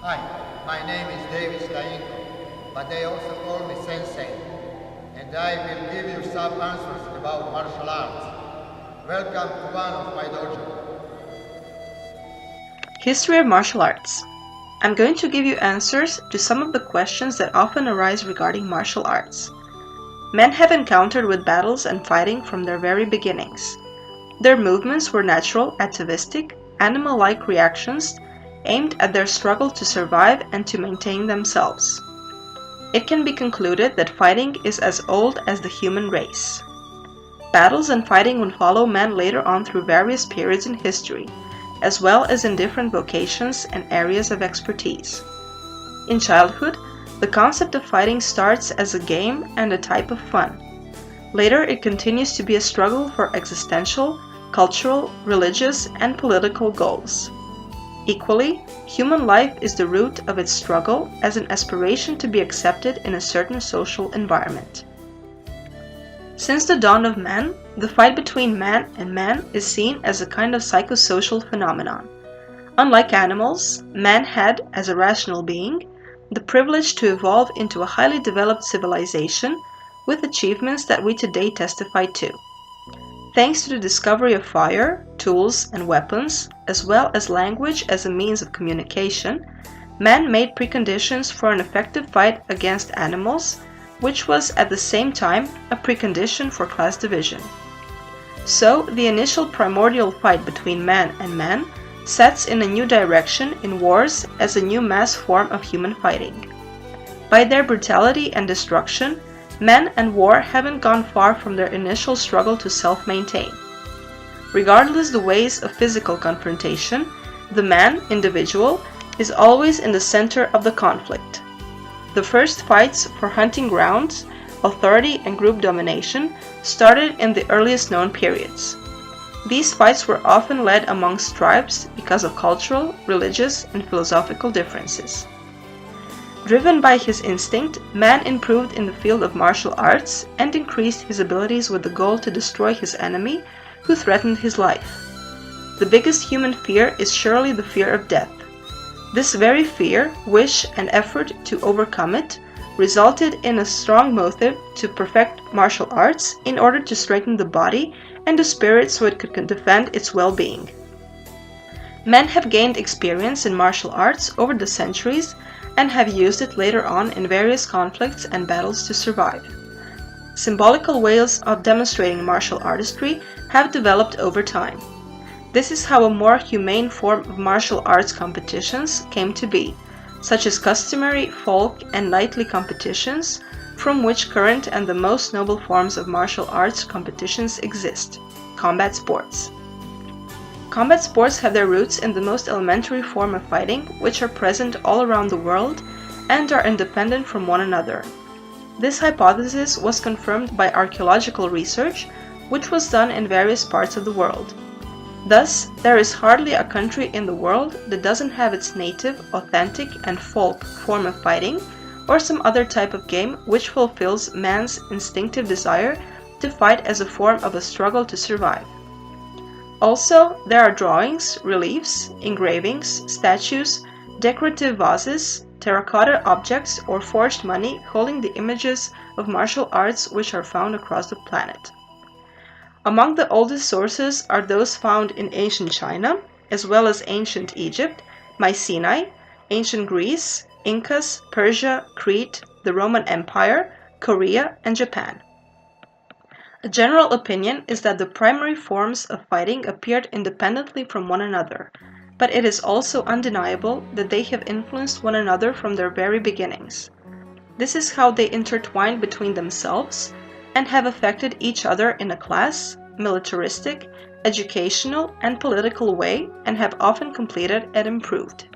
Hi, my name is Stainko, but they also call me Sensei, and I will give you some answers about martial arts. Welcome to one of my dojo. History of martial arts. I'm going to give you answers to some of the questions that often arise regarding martial arts. Men have encountered with battles and fighting from their very beginnings. Their movements were natural, atavistic, animal-like reactions aimed at their struggle to survive and to maintain themselves. It can be concluded that fighting is as old as the human race. Battles and fighting would follow men later on through various periods in history, as well as in different vocations and areas of expertise. In childhood, the concept of fighting starts as a game and a type of fun. Later, it continues to be a struggle for existential, cultural, religious, and political goals. Equally, human life is the root of its struggle as an aspiration to be accepted in a certain social environment. Since the dawn of man, the fight between man and man is seen as a kind of psychosocial phenomenon. Unlike animals, man had, as a rational being, the privilege to evolve into a highly developed civilization with achievements that we today testify to. Thanks to the discovery of fire, tools, and weapons, as well as language as a means of communication, man made preconditions for an effective fight against animals, which was at the same time a precondition for class division. So, the initial primordial fight between man and man sets in a new direction in wars as a new mass form of human fighting. By their brutality and destruction, men and war haven't gone far from their initial struggle to self-maintain. Regardless the ways of physical confrontation, the man, individual, is always in the center of the conflict. The first fights for hunting grounds, authority and group domination started in the earliest known periods. These fights were often led amongst tribes because of cultural, religious, and philosophical differences. Driven by his instinct, man improved in the field of martial arts and increased his abilities with the goal to destroy his enemy who threatened his life. The biggest human fear is surely the fear of death. This very fear, wish, and effort to overcome it resulted in a strong motive to perfect martial arts in order to strengthen the body and the spirit so it could defend its well-being. Men have gained experience in martial arts over the centuries and have used it later on in various conflicts and battles to survive. Symbolical ways of demonstrating martial artistry have developed over time. This is how a more humane form of martial arts competitions came to be, such as customary folk and knightly competitions, from which current and the most noble forms of martial arts competitions exist: combat sports. Combat sports have their roots in the most elementary form of fighting, which are present all around the world and are independent from one another. This hypothesis was confirmed by archaeological research, which was done in various parts of the world. Thus, there is hardly a country in the world that doesn't have its native, authentic, and folk form of fighting, or some other type of game which fulfills man's instinctive desire to fight as a form of a struggle to survive. Also, there are drawings, reliefs, engravings, statues, decorative vases, terracotta objects, or forged money holding the images of martial arts which are found across the planet. Among the oldest sources are those found in ancient China, as well as ancient Egypt, Mycenae, ancient Greece, Incas, Persia, Crete, the Roman Empire, Korea, and Japan. A general opinion is that the primary forms of fighting appeared independently from one another, but it is also undeniable that they have influenced one another from their very beginnings. This is how they intertwined between themselves and have affected each other in a class, militaristic, educational, and political way, and have often completed and improved.